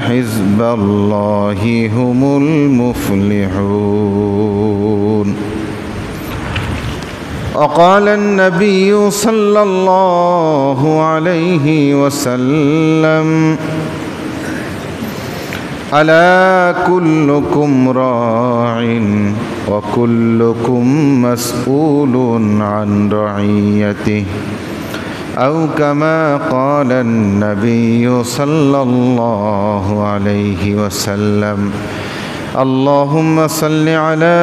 حزب الله هم المفلحون وقال النبي صلى الله عليه وسلم ألا كلكم راع وكلكم مسؤول عن رعيته أو كما قال النبي صلى الله عليه وسلم اللهم صل على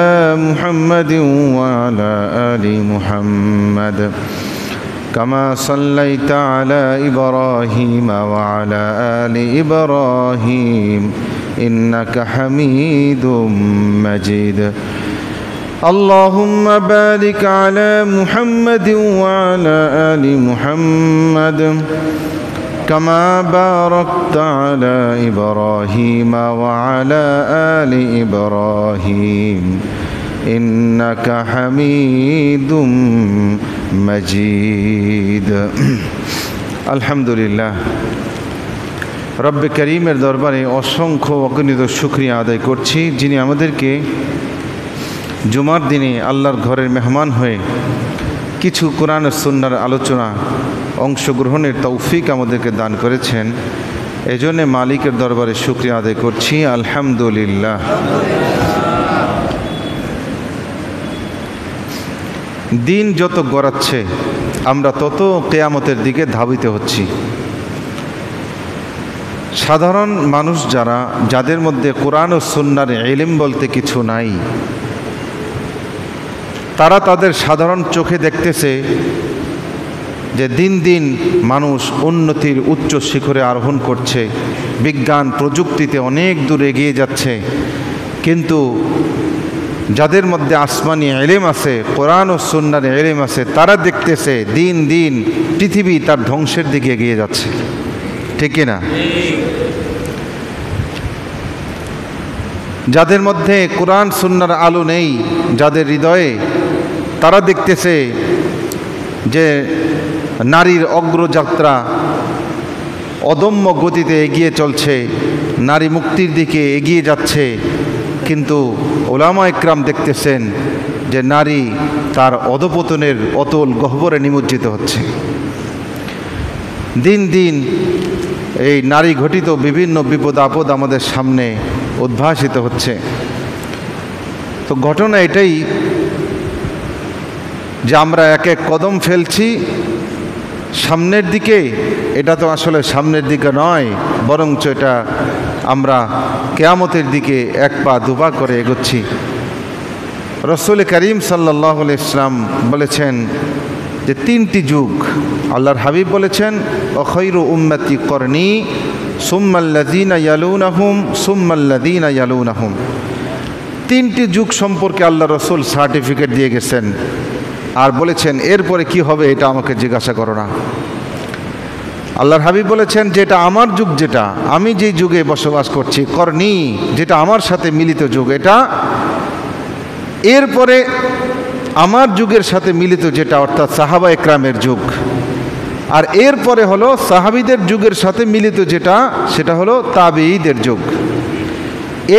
محمد وعلى آل محمد كما صليت على إبراهيم وعلى آل إبراهيم إنك حميد مجيد اللهم بارك على محمد وعلى آل محمد كما باركت على إبراهيم وعلى آل إبراهيم إنك حميد مجيد الحمد لله রব্বে করিমের দরবারে অসংখ্য অগণিত শুকরিয়া আদায় করছি যিনি আমাদেরকে জুমার দিনে আল্লাহর ঘরের মেহমান হয়ে কিছু কোরআন ও সুন্নাহর আলোচনা অংশগ্রহণের তৌফিক আমাদেরকে দান করেছেন এজন্য মালিকের দরবারে শুকরিয়া আদায় করছি আলহামদুলিল্লাহ। দিন যত গড়াচ্ছে আমরা তত কিয়ামতের দিকে ধাবিত হচ্ছি। সাধারণ মানুষ যাদের মধ্যে কোরআন ও সুন্নাহর ইলম বলতে কিছু নাই, তারা তাদের সাধারণ চোখে দেখতেছে যে দিন দিন মানুষ উন্নতির উচ্চ শিখরে আরোহণ করছে, বিজ্ঞান প্রযুক্তিতে অনেক দূর এগিয়ে যাচ্ছে, কিন্তু যাদের মধ্যে আসমানি ইলম আছে, কোরআন ও সুন্নাহর ইলম আছে, তারা দেখতেছে দিন দিন পৃথিবী তার ধ্বংসের দিকে এগিয়ে যাচ্ছে। ঠিক কিনা? যাদের মধ্যে কোরআন সুন্নাহর আলো নেই, যাদের হৃদয়ে, তারা দেখতেছে যে নারীর অগ্রযাত্রা অদম্য গতিতে এগিয়ে চলছে, নারী মুক্তির দিকে এগিয়ে যাচ্ছে, কিন্তু ওলামা ইকরাম দেখতেছেন যে নারী তার অধপতনের অতল গহ্বরে নিমজ্জিত হচ্ছে। দিন দিন এই নারী ঘটিত বিভিন্ন বিপদ আপদ আমাদের সামনে উদ্ভাসিত হচ্ছে। তো ঘটনা এটাই যে আমরা এক এক কদম ফেলছি সামনের দিকে, এটা তো আসলে সামনের দিকে নয়, বরঞ্চ এটা আমরা কিয়ামতের দিকে এক পা দুপা করে এগোচ্ছি। রাসূল করিম সাল্লাল্লাহু আলাইহি ওয়াসাল্লাম বলেছেন যে তিনটি যুগ, আল্লাহর হাবিব বলেছেন খায়রু উম্মতি করনি সুম্মাল্লাযীনা ইয়ালুনাহুম সুম্মাল্লাযীনা ইয়ালুনাহুম। তিনটি যুগ সম্পর্কে আল্লাহ রাসূল সার্টিফিকেট দিয়ে গেছেন আর বলেছেন এরপরে কি হবে এটা আমাকে জিজ্ঞাসা করো না। আল্লাহর হাবিব বলেছেন যেটা আমার যুগ, যেটা আমি যেই যুগে বসবাস করছি, করনি যেটা আমার সাথে মিলিত যুগ, এটা এরপরে আমার যুগের সাথে মিলিত যেটা, অর্থাৎ সাহাবা একরামের যুগ, আর এরপরে হলো সাহাবীদের যুগের সাথে মিলিত যেটা, সেটা হলো তাবেঈদের যুগ।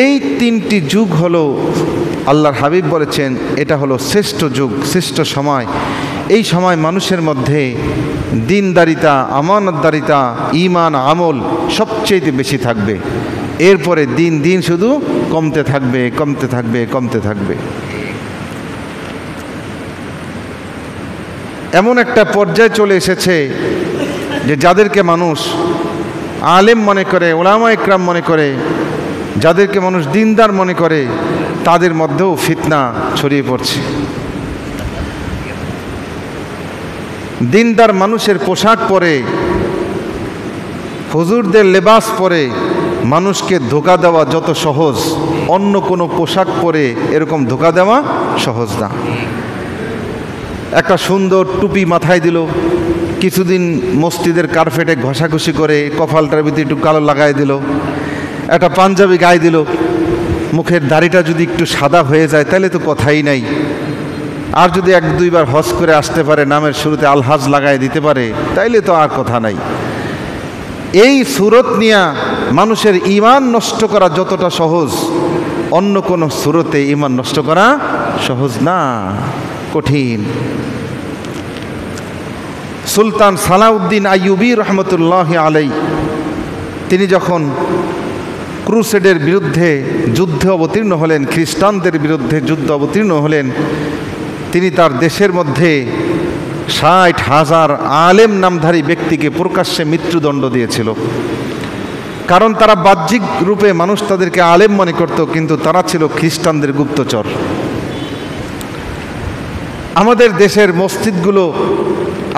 এই তিনটি যুগ হলো আল্লাহর হাবিব বলেছেন এটা হলো শ্রেষ্ঠ যুগ, শ্রেষ্ঠ সময়। এই সময় মানুষের মধ্যে দিনদারিতা, আমানতদারিতা, ঈমান, আমল সবচেয়ে বেশি থাকবে। এরপরে দিন দিন শুধু কমতে থাকবে, কমতে থাকবে, কমতে থাকবে। এমন একটা পর্যায়ে চলে এসেছে যে যাদেরকে মানুষ আলেম মনে করে, উলামা ইকরাম মনে করে, যাদেরকে মানুষ দিনদার মনে করে, তাদের মধ্যেও ফিতনা ছড়িয়ে পড়ছে। দিনদার মানুষের পোশাক পরে, হুজুরদের লেবাস পরে মানুষকে ধোঁকা দেওয়া যত সহজ, অন্য কোনো পোশাক পরে এরকম ধোঁকা দেওয়া সহজ না। একটা সুন্দর টুপি মাথায় দিল, কিছুদিন মসজিদের কার্পেটে ঘষাঘষি করে কপালটার ভিতরে একটু কালো লাগাই দিল, একটা পাঞ্জাবি গায়ে দিল, মুখের দাড়িটা যদি একটু সাদা হয়ে যায় তাহলে তো কথাই নাই। আর যদি এক দুইবার হজ করে আসতে পারে, নামের শুরুতে আলহাজ লাগাই দিতে পারে, তাইলে তো আর কথা নাই। এই সুরত নিয়া মানুষের ঈমান নষ্ট করা যতটা সহজ, অন্য কোনো সূরতে ঈমান নষ্ট করা সহজ না, কঠিন। সুলতান সালাউদ্দিন আইয়ুবী রহমতুল্লাহি আলাইহি তিনি যখন ক্রুসেডের বিরুদ্ধে যুদ্ধে অবতীর্ণ হলেন, খ্রিস্টানদের বিরুদ্ধে যুদ্ধ অবতীর্ণ হলেন, তিনি তার দেশের মধ্যে 60,000 আলেম নামধারী ব্যক্তিকে প্রকাশ্যে মৃত্যুদণ্ড দিয়েছিল। কারণ তারা বাহ্যিক রূপে মানুষ তাদেরকে আলেম মনে করত, কিন্তু তারা ছিল খ্রিস্টানদের গুপ্তচর। আমাদের দেশের মসজিদগুলো,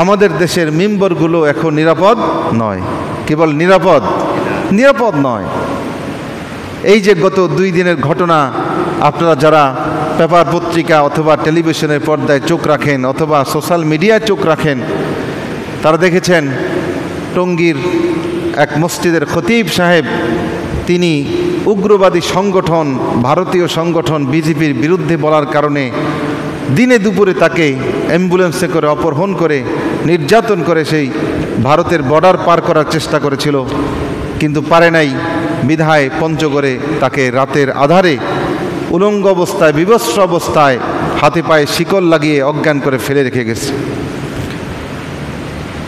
আমাদের দেশের মিম্বরগুলো এখন নিরাপদ নয়। কেবল নিরাপদ নয়। এই যে গত 2 দিনের ঘটনা, আপনারা যারা পেপার পত্রিকা অথবা টেলিভিশনের পর্দায় চোখ রাখেন অথবা সোশ্যাল মিডিয়ায় চোখ রাখেন, তারা দেখেছেন টঙ্গীর এক মসজিদের খতিব সাহেব তিনি উগ্রবাদী সংগঠন, ভারতীয় সংগঠন বিজেপির বিরুদ্ধে বলার কারণে দিনে দুপুরে তাকে অ্যাম্বুলেন্সে করে অপহরণ করে নির্যাতন করে সেই ভারতের বর্ডার পার করার চেষ্টা করেছিল, কিন্তু পারে নাই। বিধায় পঞ্চগড়ে তাকে রাতের আধারে উলঙ্গ অবস্থায়, বিবস্ত্র অবস্থায়, হাতে পায়ে শিকল লাগিয়ে অজ্ঞান করে ফেলে রেখে গেছে।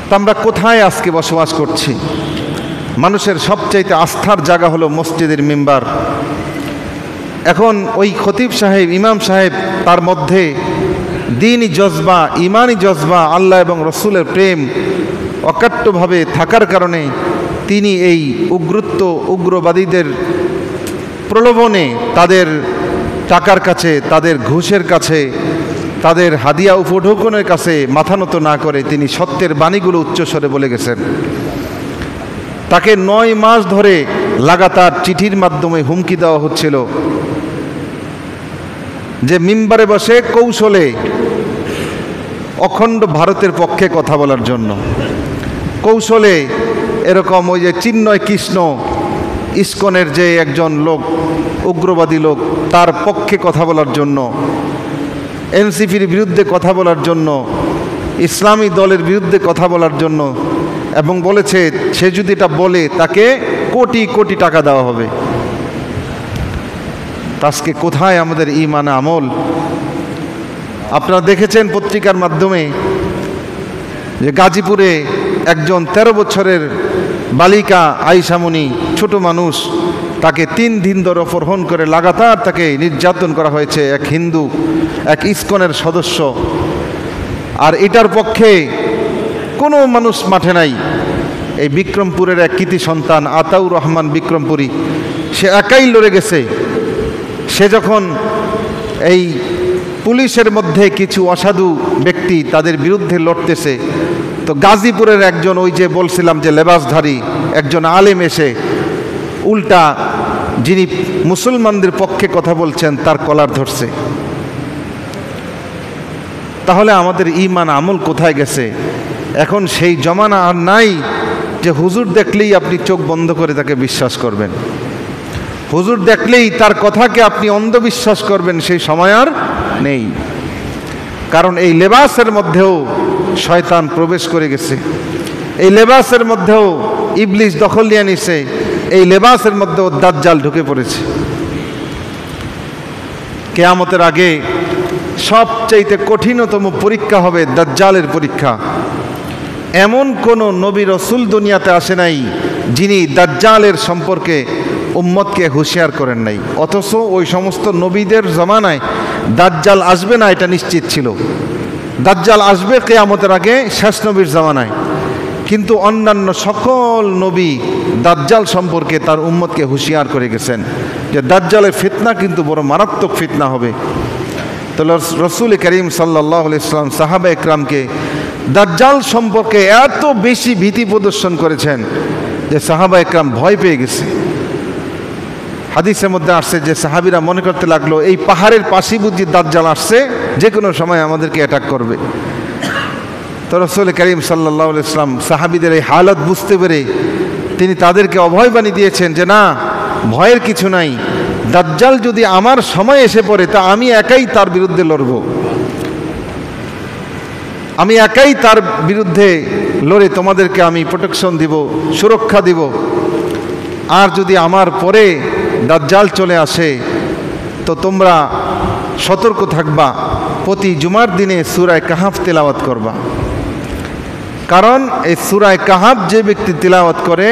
তা আমরা কোথায় আজকে বসবাস করছি? মানুষের সবচাইতে আস্থার জায়গা হলো মসজিদের মিম্বার। এখন ওই খতিব সাহেব, ইমাম সাহেব, তার মধ্যে দ্বীনি জজবা, ইমানি জজবা, আল্লাহ এবং রসুলের প্রেম অকাট্যভাবে থাকার কারণে তিনি এই উগ্রবাদীদের প্রলোভনে, তাদের টাকার কাছে, তাদের ঘুষের কাছে, তাদের হাদিয়া উপঢৌকনের কাছে মাথা নত না করে তিনি সত্যের বাণীগুলো উচ্চস্বরে বলে গেছেন। তাকে 9 মাস ধরে লাগাতার চিঠির মাধ্যমে হুমকি দেওয়া হচ্ছিল যে মিম্বারে বসে কৌশলে অখণ্ড ভারতের পক্ষে কথা বলার জন্য, কৌশলে এরকম ওই যে চিন্ময় কৃষ্ণ ইসকনের যে একজন লোক, উগ্রবাদী লোক, তার পক্ষে কথা বলার জন্য, এনসিপির বিরুদ্ধে কথা বলার জন্য, ইসলামী দলের বিরুদ্ধে কথা বলার জন্য, এবং বলেছে সে যদি এটা বলে তাকে কোটি কোটি টাকা দেওয়া হবে। আজকে কোথায় আমাদের ঈমান আমল? আপনারা দেখেছেন পত্রিকার মাধ্যমে যে গাজীপুরে একজন 13 বছরের বালিকা আয়েশামণি, ছোট মানুষ, তাকে 3 দিন ধরে অপহরণ করে লাগাতার তাকে নির্যাতন করা হয়েছে এক হিন্দু, এক ইসকনের সদস্য। আর এটার পক্ষে কোনো মানুষ মাঠে নাই। এই বিক্রমপুরের এক কৃতি সন্তান আতাউর রহমান বিক্রমপুরী, সে একাই লড়ে গেছে। সে যখন এই পুলিশের মধ্যে কিছু অসাধু ব্যক্তি তাদের বিরুদ্ধে লড়তেছে, তো গাজীপুরের একজন, ওই যে বলছিলাম যে লেবাসধারী একজন আলেম এসে উল্টা যিনি মুসলমানদের পক্ষে কথা বলছেন তার কলার ধরছে। তাহলে আমাদের ঈমান আমল কোথায় গেছে? এখন সেই জমানা আর নাই যে হুজুর দেখলেই আপনি চোখ বন্ধ করে তাকে বিশ্বাস করবেন, হুজুর দেখলেই তার কথাকে আপনি অন্ধবিশ্বাস করবেন, সেই সময় আর নেই। কারণ এই লেবাসের মধ্যেও শয়তান প্রবেশ করে গেছে, এই লেবাসের মধ্যেও ইবলিস দখল নিয়ে নিছে, এই লেবাসের মধ্যেও দাজ্জাল ঢুকে পড়েছে। কিয়ামতের আগে সবচাইতে কঠিনতম পরীক্ষা হবে দাজ্জালের পরীক্ষা। এমন কোন নবী রসুল দুনিয়াতে আসে নাই যিনি দাজ্জালের সম্পর্কে উম্মতকে হুঁশিয়ার করেন নাই, অথচ ওই সমস্ত নবীদের জমানায় দাজ্জাল আসবে না এটা নিশ্চিত ছিল। দাজ্জাল আসবে কিয়ামতের আগে শেষ নবীর জমানায়, কিন্তু অন্যান্য সকল নবী দাজ্জাল সম্পর্কে তার উম্মতকে হুঁশিয়ার করে গেছেন যে দাজ্জালের ফিতনা কিন্তু বড় মারাত্মক ফিতনা হবে। তো রসুল করিম সাল্লাল্লাহু আলাইহি ওয়াসাল্লাম সাহাবা একরামকে দাজ্জাল সম্পর্কে এত বেশি ভীতি প্রদর্শন করেছেন যে সাহাবা একরাম ভয় পেয়ে গেছে। হাদিসের মধ্যে আসছে যে সাহাবীরা মনে করতে লাগলো এই পাহাড়ের পাশে বুঝি দাজ্জাল আসছে, যে কোনো সময় আমাদেরকে অ্যাটাক করবে। তো রসুল করিম সাল্লাল্লাহু আলাইহি ওয়াসাল্লাম সাহাবীদের এই হালত বুঝতে পেরে তিনি তাদেরকে অভয়বাণী দিয়েছেন যে না, ভয়ের কিছু নাই, দাজ্জাল যদি আমার সময় এসে পড়ে তা আমি একাই তার বিরুদ্ধে লড়ব, আমি একাই তার বিরুদ্ধে লড়ে তোমাদেরকে আমি প্রোটেকশন দিব, সুরক্ষা দিব। আর যদি আমার পরে দাজ্জাল চলে আসে তো তোমরা সতর্ক থাকবা, প্রতি জুমার দিনে সূরা কাহাফ তেলাওয়াত করবা। কারণ এই সূরা কাহাফ যে ব্যক্তি তিলাওয়াত করে,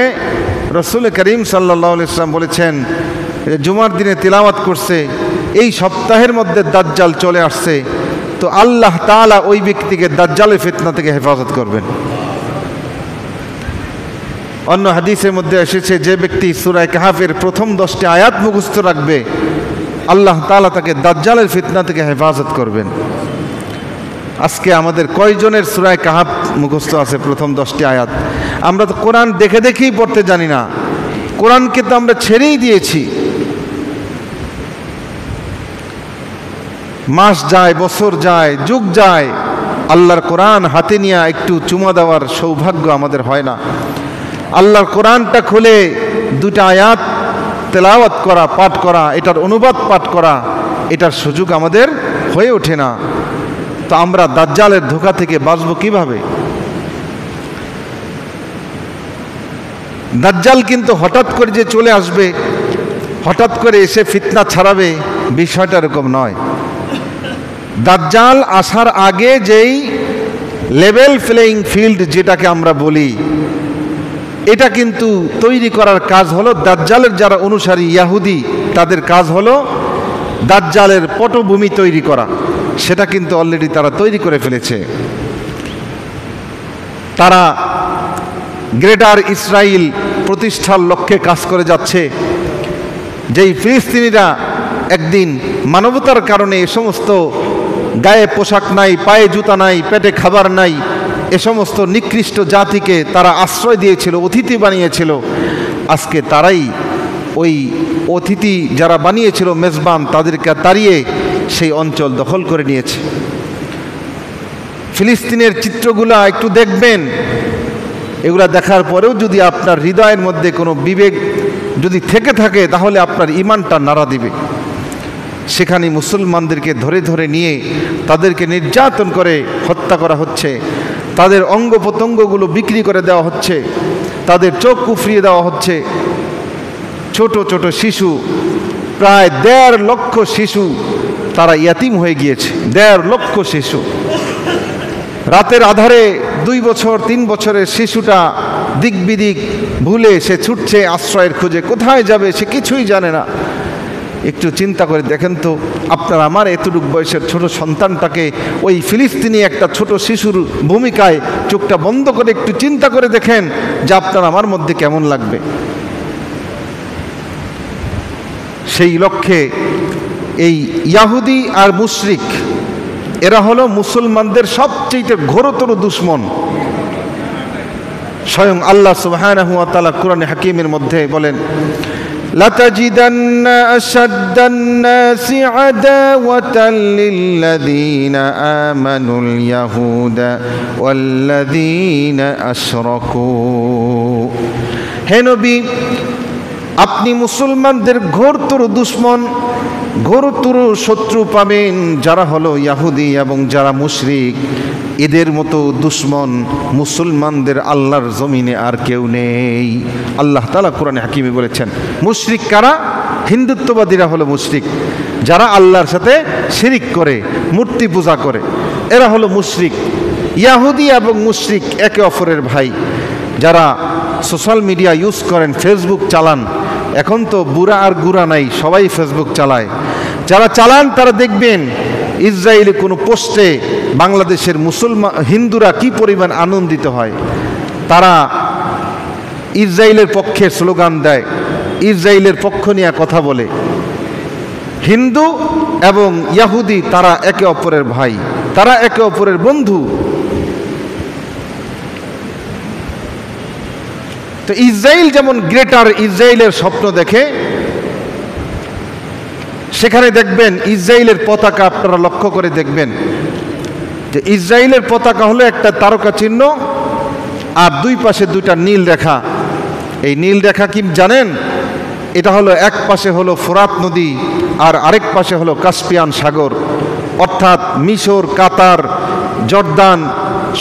রাসূল করিম সাল্লাল্লাহু আলাইহি ওয়াসাল্লাম বলেছেন জুমার দিনে তিলাওয়াত করছে, এই সপ্তাহের মধ্যে দাজ্জাল চলে আসছে, তো আল্লাহ তাআলা ওই ব্যক্তিকে দাজ্জালের ফিতনা থেকে হেফাজত করবেন। অন্য হাদিসের মধ্যে এসেছে যে ব্যক্তি সূরা কাহাফের প্রথম 10টি আয়াত মুখস্থ রাখবে, আল্লাহ তাআলা তাকে দাজ্জালের ফিতনা থেকে হেফাজত করবেন। আজকে আমাদের কয়জনের সূরা কাহাফ মুখস্থ আছে প্রথম 10টি আয়াত? আমরা তো কোরআন দেখে দেখেই পড়তে জানি না, কোরআনকে তো আমরা ছেড়েই দিয়েছি। মাস যায়, বছর যায়, যুগ যায়, আল্লাহর কোরআন হাতে নিয়ে একটু চুমা দেওয়ার সৌভাগ্য আমাদের হয় না। আল্লাহর কোরআনটা খুলে দুটা আয়াত তেলাওয়াত করা, পাঠ করা, এটার অনুবাদ পাঠ করা, এটার সুযোগ আমাদের হয়ে ওঠে না। তো আমরা দাজ্জালের ধোঁকা থেকে বাঁচব কিভাবে? দাজ্জাল কিন্তু হঠাৎ করে যে চলে আসবে, হঠাৎ করে এসে ফিতনা ছড়াবে, বিষয়টা এরকম নয়। দাজ্জাল আসার আগে যেই লেভেল প্লেইং ফিল্ড যেটাকে আমরা বলি, এটা কিন্তু তৈরি করার কাজ হলো দাজ্জালের যারা অনুসারী ইহুদি, তাদের কাজ হলো দাজ্জালের পটভূমি তৈরি করা। সেটা কিন্তু অলরেডি তারা তৈরি করে ফেলেছে। তারা গ্রেটার ইসরায়েল প্রতিষ্ঠার লক্ষ্যে কাজ করে যাচ্ছে। যেই ফিলিস্তিনিরা একদিন মানবতার কারণে এ সমস্ত গায়ে পোশাক নাই, পায়ে জুতা নাই, পেটে খাবার নাই, এ সমস্ত নিকৃষ্ট জাতিকে তারা আশ্রয় দিয়েছিল, অতিথি বানিয়েছিল, আজকে তারাই ওই অতিথি যারা বানিয়েছিল মেজবান, তাদেরকে তাড়িয়ে সেই অঞ্চল দখল করে নিয়েছে। ফিলিস্তিনের চিত্রগুলা একটু দেখবেন, এগুলা দেখার পরেও যদি আপনার হৃদয়ের মধ্যে কোনো বিবেক যদি থেকে থাকে, তাহলে আপনার ঈমানটা নাড়া দিবে। সেখানে মুসলমানদেরকে ধরে ধরে নিয়ে তাদেরকে নির্যাতন করে হত্যা করা হচ্ছে, তাদের অঙ্গ প্রত্যঙ্গগুলো বিক্রি করে দেওয়া হচ্ছে, তাদের চোখ কুফরিয়ে দেওয়া হচ্ছে। ছোট ছোট শিশু, প্রায় 1.5 লক্ষ শিশু তারা ইয়াতিম হয়ে গিয়েছে। 1.5 লক্ষ শিশু। রাতের আধারে 2 বছর 3 বছরের শিশুটা দিক বিদিক ভুলে সে ছুটছে আশ্রয়ের খোঁজে, কোথায় যাবে সে কিছুই জানে না। একটু চিন্তা করে দেখেন তো, আপনার আমার এতটুকু বয়সের ছোট সন্তানটাকে ওই ফিলিস্তিনি একটা ছোট শিশুর ভূমিকায় চোখটা বন্ধ করে একটু চিন্তা করে দেখেন যে আপনার আমার মধ্যে কেমন লাগবে। সেই লক্ষ্যে এই ইহুদি আর মুশরিক, এরা হলো মুসলমানদের সবচেয়ে ঘোরতর দুশমন। স্বয়ং আল্লাহ সুবহানাহু ওয়া তাআলা কোরআনে হাকিমের মধ্যে বলেন, لَتَجِدَنَّ أَشَدَّ النَّاسِ عَدَاوَةً لِلَّذِينَ آمَنُوا الْيَهُودَ وَالَّذِينَ أَشْرَكُوا। হে নবী, আপনি মুসলমানদের ঘোরতর দুশমন, ঘোরতর শত্রু পাবেন যারা হলো ইহুদি এবং যারা মুশরিক। এদের মতো দুশমন মুসলমানদের আল্লাহর জমিনে আর কেউ নেই। আল্লাহ তাআলা কোরআনে হাকিমে বলেছেন, মুশরিক কারা? হিন্দুত্ববাদীরা হলো মুশরিক, যারা আল্লাহর সাথে শিরিক করে, মূর্তি পূজা করে, এরা হলো মুশরিক। ইহুদি এবং মুশরিক একে অপরের ভাই। যারা সোশ্যাল মিডিয়া ইউজ করেন, ফেসবুক চালান, এখন তো বুড়া আর গুড়া নাই, সবাই ফেসবুক চালায়। যারা চালান তারা দেখবেন ইসরায়েলি কোনো পোস্টে বাংলাদেশের মুসলমান হিন্দুরা কি পরিমাণ আনন্দিত হয়। তারা ইসরায়েলের পক্ষে স্লোগান দেয়, ইসরায়েলের পক্ষ নিয়ে কথা বলে। হিন্দু এবং ইহুদি তারা একে অপরের ভাই, তারা একে অপরের বন্ধু। তো ইসরায়েল যেমন গ্রেটার ইসরায়েলের স্বপ্ন দেখে, সেখানে দেখবেন ইসরায়েলের পতাকা, আপনারা লক্ষ্য করে দেখবেন যে ইসরায়েলের পতাকা হলো একটা তারকা চিহ্ন আর 2 পাশে 2টা নীল রেখা। এই নীল রেখা কি জানেন? এটা হলো এক পাশে হলো ফোরাত নদী আর আরেক পাশে হলো কাস্পিয়ান সাগর, অর্থাৎ মিশর, কাতার, জর্দান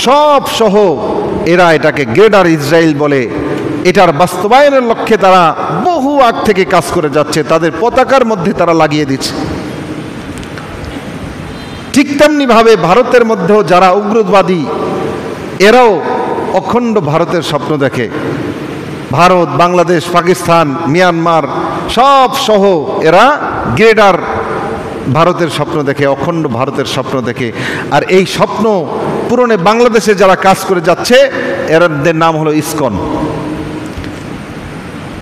সব সহ এরা এটাকে গ্রেটার ইসরায়েল বলে। এটার বাস্তবায়নের লক্ষ্যে তারা বহু আগ থেকে কাজ করে যাচ্ছে, তাদের পতাকার মধ্যে তারা লাগিয়ে দিচ্ছে। ঠিক তেমনিভাবে ভারতের মধ্যেও যারা উগ্রবাদী, এরাও অখণ্ড ভারতের স্বপ্ন দেখে। ভারত, বাংলাদেশ, পাকিস্তান, মিয়ানমার সব সহ এরা গ্রেটার ভারতের স্বপ্ন দেখে, অখণ্ড ভারতের স্বপ্ন দেখে। আর এই স্বপ্ন পূরণে বাংলাদেশে যারা কাজ করে যাচ্ছে, এদের নাম হলো ইসকন।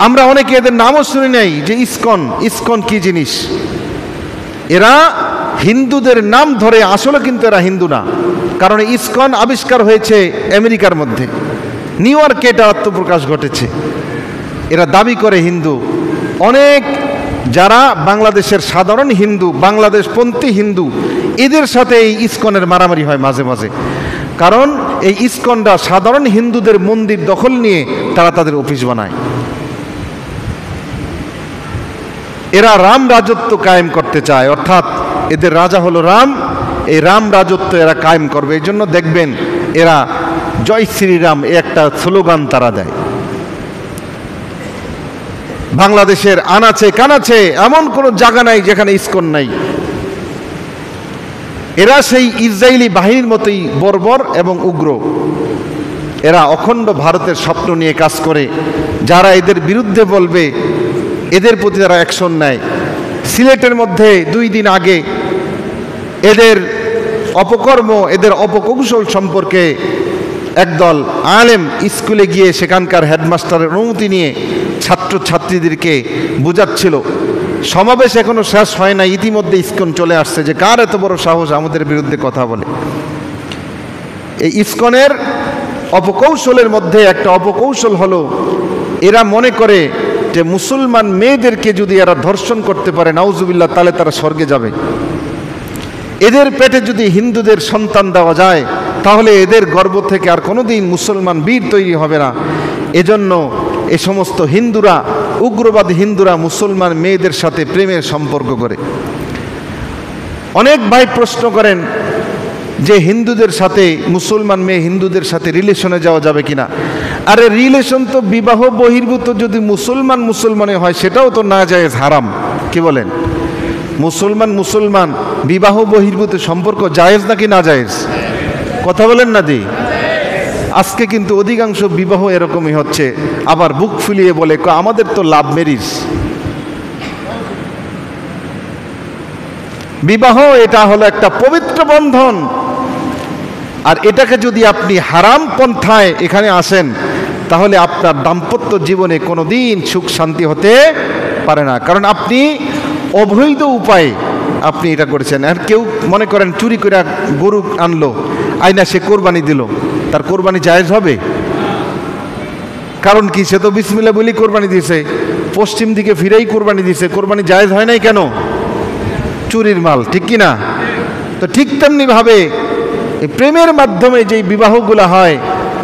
আমরা অনেকে এদের নামও শুনি নাই যে ইসকন। ইসকন কি জিনিস? এরা হিন্দুদের নাম ধরে, আসলে কিন্তু এরা হিন্দু না। কারণ ইসকন আবিষ্কার হয়েছে আমেরিকার মধ্যে, নিউ ইয়র্কে এটা আত্মপ্রকাশ ঘটেছে। এরা দাবি করে হিন্দু। অনেক যারা বাংলাদেশের সাধারণ হিন্দু, বাংলাদেশপন্থী হিন্দু, এদের সাথে এই ইসকনের মারামারি হয় মাঝে মাঝে। কারণ এই ইসকনরা সাধারণ হিন্দুদের মন্দির দখল নিয়ে তারা তাদের অফিস বানায়। এরা রাম রাজত্ব কায়েম করতে চায়, অর্থাৎ এদের রাজা হলো রাম। এই রাম রাজত্ব এরা কায়েম করবে। এই জন্য দেখবেন এরা জয় শ্রীরাম এ একটা স্লোগান তারা দেয়। বাংলাদেশের আনাচে কানাচে এমন কোনো জায়গা নাই যেখানে ইসকন নাই। এরা সেই ইসরায়েলি বাহিনীর মতোই বর্বর এবং উগ্র। এরা অখণ্ড ভারতের স্বপ্ন নিয়ে কাজ করে। যারা এদের বিরুদ্ধে বলবে, এদের প্রতি তারা অ্যাকশন নেয়। সিলেটের মধ্যে 2 দিন আগে এদের অপকর্ম, এদের অপকৌশল সম্পর্কে একদল আলেম স্কুলে গিয়ে সেখানকার হেডমাস্টারের অনুমতি নিয়ে ছাত্রছাত্রীদেরকে বোঝাচ্ছিল। সমাবেশ এখনো শেষ হয় না, ইতিমধ্যে ইসকন চলে আসছে যে কার এত বড় সাহস আমাদের বিরুদ্ধে কথা বলে। এই ইসকনের অপকৌশলের মধ্যে একটা অপকৌশল হলো, এরা মনে করে যে মুসলমান মেয়েদেরকে যদি এরা ধর্ষণ করতে পারে, নাউজুবিল্লাহ, তাহলে তারা স্বর্গে যাবে। এদের পেটে যদি হিন্দুদের সন্তান দেওয়া যায়, তাহলে এদের গর্ভ থেকে আর কোনোদিন মুসলমান বীর তৈরি হবে না। এজন্য এ সমস্ত হিন্দুরা, উগ্রবাদী হিন্দুরা মুসলমান মেয়েদের সাথে প্রেমের সম্পর্ক করে। অনেক ভাই প্রশ্ন করেন যে হিন্দুদের সাথে, মুসলমান মেয়ে হিন্দুদের সাথে রিলেশনে যাওয়া যাবে কিনা। আরে রিলেশন তো বিবাহ বহির্ভূত যদি মুসলমানে হয় সেটাও তো না জায়েজ, হারাম। কি বলেন? মুসলমান বিবাহ বহির্ভূত সম্পর্ক জায়েজ নাকি না জায়েজ? কথা বলেন না দি। আজকে কিন্তু অধিকাংশ বিবাহ এরকমই হচ্ছে। আবার বুক ফুলিয়ে বলে আমাদের তো লাভ ম্যারেজ। বিবাহ এটা হলো একটা পবিত্র বন্ধন, আর এটাকে যদি আপনি হারাম পন্থায় এখানে আসেন, তাহলে আপনার দাম্পত্য জীবনে কোনোদিন সুখ শান্তি হতে পারে না। কারণ আপনি অবৈধ উপায়ে আপনি এটা করেছেন। আর কেউ মনে করেন চুরি করে গরু আনলো, আইনা সে কোরবানি দিল, তার কোরবানি জায়েজ হবে? কারণ কি? সে তো বিসমিল্লাহ বলি কোরবানি দিয়েছে, পশ্চিম দিকে ফিরেই কোরবানি দিয়েছে, কোরবানি জায়েজ হয় নাই কেন? চুরির মাল, ঠিক কি না? তো ঠিক তেমনি ভাবে এই প্রেমের মাধ্যমে যেই বিবাহগুলো হয়,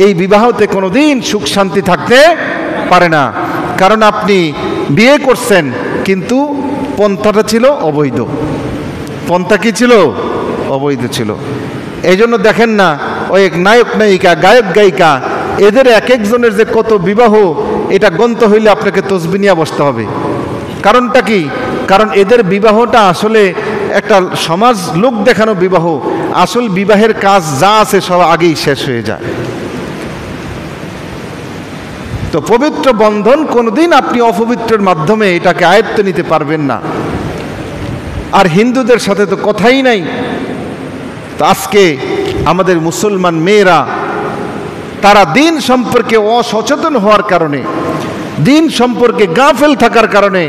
এই বিবাহতে কোনোদিন সুখ শান্তি থাকতে পারে না। কারণ আপনি বিয়ে করছেন কিন্তু পন্থাটা ছিল অবৈধ। পন্থা কি ছিল? অবৈধ ছিল। এই জন্য দেখেন না, ওই নায়ক নায়িকা, গায়ক গায়িকা, এদের এক একজনের যে কত বিবাহ, এটা গণতে হইলে আপনাকে তসবিহ নিয়ে বসতে হবে। কারণটা কি? কারণ এদের বিবাহটা আসলে একটা সমাজ লোক দেখানো বিবাহ। আসল বিবাহের কাজ যা আছে সব আগেই শেষ হয়ে যায়। তো পবিত্র বন্ধন কোনোদিন আপনি অপবিত্রের মাধ্যমে এটাকে আয়ত্তে নিতে পারবেন না। আর হিন্দুদের সাথে তো কথাই নাই। তো আজকে আমাদের মুসলমান মেয়েরা, তারা দিন সম্পর্কে অসচেতন হওয়ার কারণে, দিন সম্পর্কে গাফেল থাকার কারণে,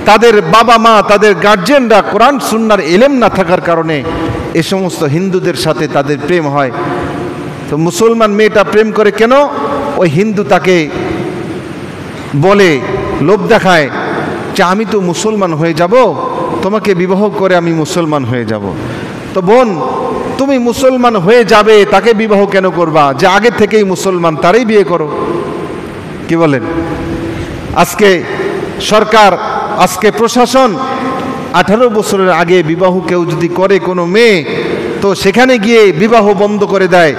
তাদের বাবা মা, তাদের গার্জিয়ানরা কোরআন সুন্নাহর ইলম না থাকার কারণে এ সমস্ত হিন্দুদের সাথে তাদের প্রেম হয়। তো মুসলমান মেয়েটা প্রেম করে কেন? ওই হিন্দু তাকে বলে, লোভ দেখায় যে আমি তো মুসলমান হয়ে যাব, তোমাকে বিবাহ করে আমি মুসলমান হয়ে যাব। তো বোন, তুমি মুসলমান হয়ে যাবে, তাকে বিবাহ কেন করবা? যে আগে থেকেই মুসলমান, তারই বিয়ে করো। কি বলেন? আজকে সরকার, আজকে প্রশাসন 18 বছরের আগে বিবাহ কেউ যদি করে কোনো মেয়ে, তো সেখানে গিয়ে বিবাহ বন্ধ করে দেয়,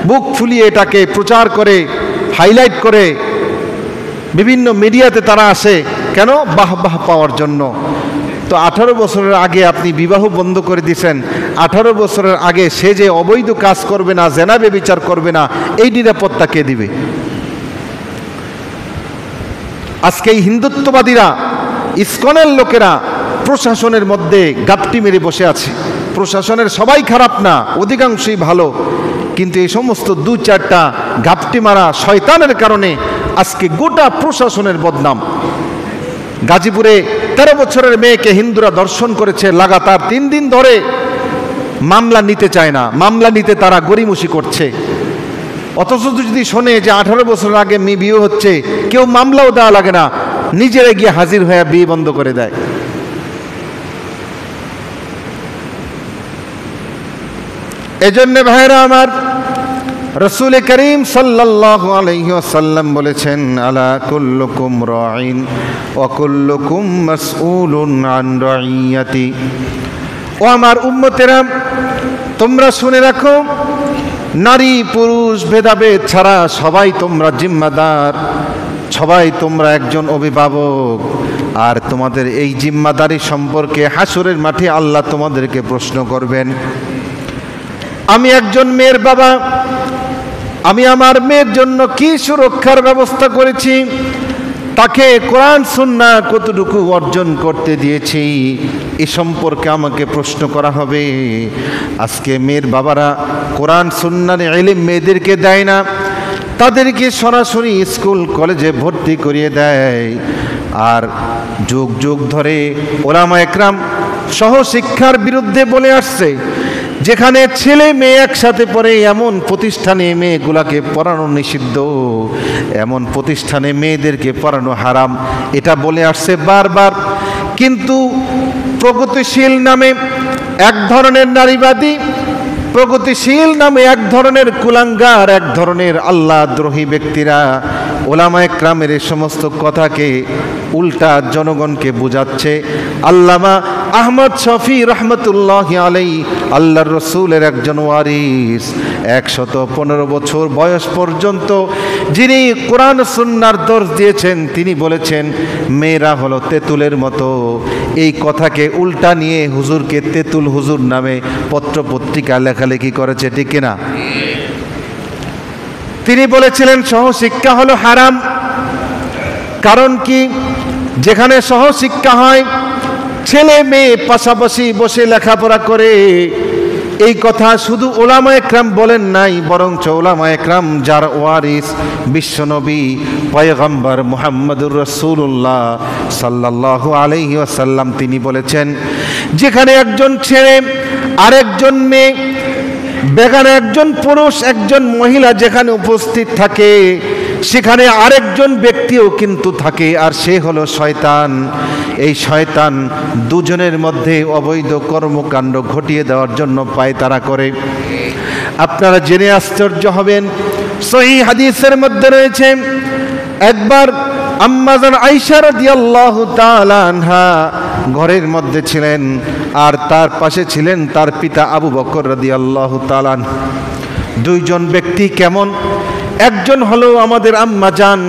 বুক ফুলিয়ে এটাকে প্রচার করে, হাইলাইট করে, বিভিন্ন মিডিয়াতে তারা আসে কেন? বাহবাহ পাওয়ার জন্য। তো 18 বছরের আগে আপনি বিবাহ বন্ধ করে দিয়েছেন, 18 বছরের আগে সে যে অবৈধ কাজ করবে না, জেনা ব্যভিচার করবে না, এই নিরাপত্তা কে দিবে? আজকে এই হিন্দুত্ববাদীরা, ইসকনের লোকেরা প্রশাসনের মধ্যে গাপটি মেরে বসে আছে। প্রশাসনের সবাই খারাপ না, অধিকাংশই ভালো, কিন্তু এই সমস্ত 2-4টা গাপটি মারা শয়তানের কারণে আজকে গোটা প্রশাসনের বদনাম। গাজীপুরে 13 বছরের মেয়েকে হিন্দুরা ধর্ষণ করেছে, লাগাতার 3 দিন ধরে মামলা নিতে চায় না, মামলা নিতে তারা গড়িমসি করছে। অথচ যদি শোনে যে 18 বছর আগে মেয়ে বিয়ে হচ্ছে, কেউ মামলাও দেওয়া লাগে না, নিজেরা গিয়ে হাজির হয়ে বিয়ে বন্ধ করে দেয়। এজন্য ভাইরা আমার, রাসূল করিম সাল্লাল্লাহু আলাইহি ওয়াসাল্লাম বলেছেন, আলা কুল্লুকুম রাঈন ওয়া কুল্লুকুম মাসউলুন আন রাইয়াতি। ও আমার উম্মতেরা, তোমরা শুনে রাখো, নারী পুরুষ ভেদাভেদ ছাড়া সবাই তোমরা জিম্মাদার, সবাই তোমরা একজন অভিভাবক। আর তোমাদের এই জিম্মাদারি সম্পর্কে হাসরের মাঠে আল্লাহ তোমাদেরকে প্রশ্ন করবেন। আমি একজন মেয়ের বাবা, আমি আমার মেয়ের জন্য কি সুরক্ষার ব্যবস্থা করেছি, তাকে কোরআন সুন্নাহ কতটুকু অর্জন করতে দিয়েছি, এ সম্পর্কে আমাকে প্রশ্ন করা হবে। আজকে মেয়ের বাবারা কোরআন সুন্নাহর ইলম মেয়েদেরকে দেয় না, তাদেরকে সরাসরি স্কুল কলেজে ভর্তি করিয়ে দেয়। আর যুগ যুগ ধরে ওলামা একরাম সহশিক্ষার বিরুদ্ধে বলে আসছে, যেখানে ছেলে মেয়ে একসাথে পড়ে এমন প্রতিষ্ঠানে মেয়েগুলাকে পড়ানো নিষিদ্ধ, এমন প্রতিষ্ঠানে মেয়েদেরকে পড়ানো হারাম, এটা বলে আসছে বারবার। কিন্তু প্রগতিশীল নামে এক ধরনের নারীবাদী, প্রগতিশীল নামে এক ধরনের কুলাঙ্গার, এক ধরনের আল্লাহদ্রোহী ব্যক্তিরা ওলামা একরামের এই সমস্ত কথাকে উল্টা জনগণকে বুঝাচ্ছে। আল্লামা আহমদ শফি রহমতুল্লাহি আলাইহি, আল্লাহর রসুলের একজন ওয়ারিস, 115 বছর বয়স পর্যন্ত যিনি কোরআন সুন্নাহর দর্শ দিয়েছেন, তিনি বলেছেন মেয়েরা হলো তেঁতুলের মতো। এই কথাকে উল্টা নিয়ে হুজুরকে তেঁতুল হুজুর নামে পত্রপত্রিকা লেখালেখি করেছে, ঠিক কিনা? তিনি বলেছিলেন সহশিক্ষা হলো হারাম। কারণ কি? যেখানে সহশিক্ষা হয়, ছেলে মেয়ে পাশাপাশি বসে লেখাপড়া করে, এই কথা শুধু ওলামা একরাম বলেন নাই, বরঞ্চ ওলামা একরাম যার ওয়ারিস বিশ্বনবী পয়গম্বর মুহাম্মদুর রাসূলুল্লাহ সাল্লাল্লাহু আলাইহি ওয়াসাল্লাম, তিনি বলেছেন যেখানে একজন ছেলে আরেকজন মেয়ে, বেগানা একজন পুরুষ একজন মহিলা যেখানে উপস্থিত থাকে, সেখানে আরেকজন ব্যক্তিও কিন্তু থাকে, আর সে হলো শয়তান। এই শয়তান দুজনের মধ্যে অবৈধ কর্মকাণ্ড ঘটিয়ে দেওয়ার জন্য পায়তারা করে। আপনারা জেনে আশ্চর্য হবেন, সহিহ হাদিসের মধ্যে রয়েছে, একবার আম্মা জান আয়েশা রাদিয়াল্লাহু তাআলা আনহা ঘরের মধ্যে ছিলেন, আর তার পাশে ছিলেন তার পিতা আবু বকর রাদিয়াল্লাহু তাআলা। দুইজন ব্যক্তি কেমন? একজন হলো আমাদের আম্মা জান,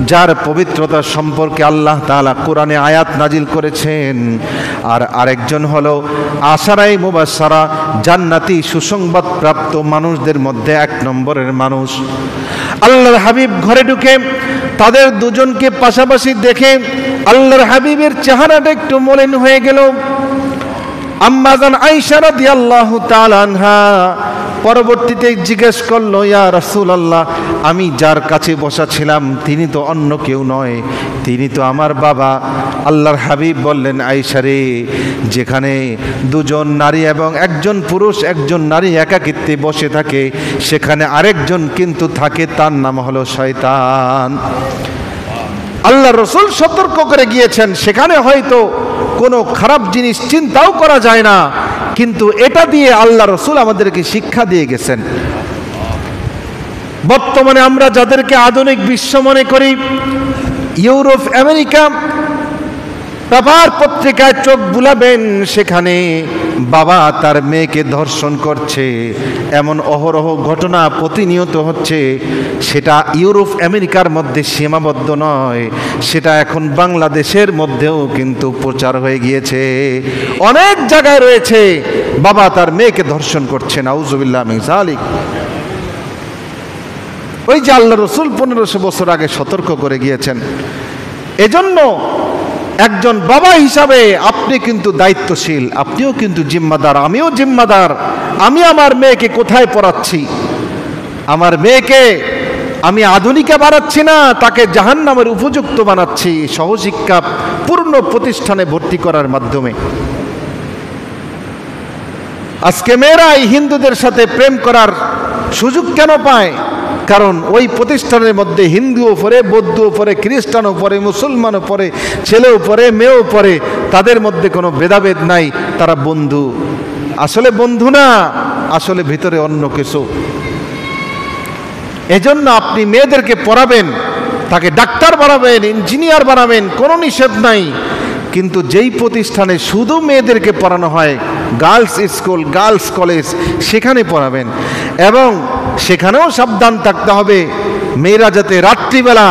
যার পবিত্রতা সম্পর্কে আল্লাহ তাআলা কোরআনে আয়াত নাজিল করেছেন, আর আরেকজন হলো আশারায়ে মুবাশশারা, জান্নাতি সুসংবাদ প্রাপ্ত মানুষদের মধ্যে 1 নম্বরের মানুষ। আল্লাহর হাবিব ঘরে ঢুকে তাদের দুজনকে পাশাপাশি দেখে আল্লাহর হাবিবের চেহারাটা একটু মলিন হয়ে গেল। আম্মা জান আয়েশা রাদিয়াল্লাহু তাআলা আনহা পরবর্তীতে জিজ্ঞেস করলো, ইয়া রাসূলুল্লাহ, আমি যার কাছে বসা ছিলাম তিনি তো অন্য কেউ নয়, তিনি তো আমার বাবা। আল্লাহর হাবিব বললেন, আয়েশা রে, যেখানে দুজন নারী এবং একজন পুরুষ একজন নারী একাকিত্বে বসে থাকে, সেখানে আরেকজন কিন্তু থাকে, তার নাম হলো শয়তান। আল্লাহ রসুল সতর্ক করে গিয়েছেন, সেখানে হয়তো কোনো খারাপ জিনিস চিন্তাও করা যায় না, কিন্তু এটা দিয়ে আল্লাহ রসুল আমাদেরকে শিক্ষা দিয়ে গেছেন। বর্তমানে আমরা যাদেরকে আধুনিক বিশ্ব মনে করি, ইউরোপ আমেরিকা পেপার পত্রিকায় চোখ বুলাবেন, সেখানে বাবা তার মেয়েকে ধর্ষণ করছে, এমন অহরহ ঘটনা প্রতিনিয়ত হচ্ছে। সেটা ইউরোপ আমেরিকার মধ্যে সীমাবদ্ধ নয়, সেটা এখন বাংলাদেশের মধ্যেও কিন্তু প্রচার হয়ে গিয়েছে। অনেক জায়গায় রয়েছে বাবা তার মেয়েকে ধর্ষণ করছে, নাউজুবিল্লাহ মিন যালিক। ওই যে আল্লাহ রসুল 1500 বছর আগে সতর্ক করে গিয়েছেন। এজন্য একজন বাবা হিসাবে আপনি কিন্তু দায়িত্বশীল, আপনিও কিন্তু জিম্মাদার, আমিও জিম্মাদার। আমি আমার মেয়েকে কোথায় পড়াচ্ছি? আমার মেয়েকে আমি আধুনিকা বানাচ্ছি না, তাকে জাহান্নামের উপযুক্ত বানাচ্ছি সহশিক্ষা পূর্ণ প্রতিষ্ঠানে ভর্তি করার মাধ্যমে। আজকে মেয়েরা এই হিন্দুদের সাথে প্রেম করার সুযোগ কেন পায়? কারণ ওই প্রতিষ্ঠানের মধ্যে হিন্দুও পড়ে, বৌদ্ধও পড়ে, খ্রিস্টানও পড়ে, মুসলমানও পড়ে, ছেলেও পড়ে, মেয়েও পড়ে, তাদের মধ্যে কোনো ভেদাভেদ নাই, তারা বন্ধু। আসলে বন্ধু না, আসলে ভিতরে অন্য কিছু। এজন্য আপনি মেয়েদেরকে পড়াবেন, তাকে ডাক্তার বানাবেন, ইঞ্জিনিয়ার বানাবেন, কোনো নিষেধ নাই। কিন্তু যেই প্রতিষ্ঠানে শুধু মেয়েদেরকে পড়ানো হয়, গার্লস স্কুল, গার্লস কলেজ, সেখানে পড়াবেন। এবং সেখানেও সাবধান থাকতে হবে, মেয়েরা যাতে রাত্রিবেলা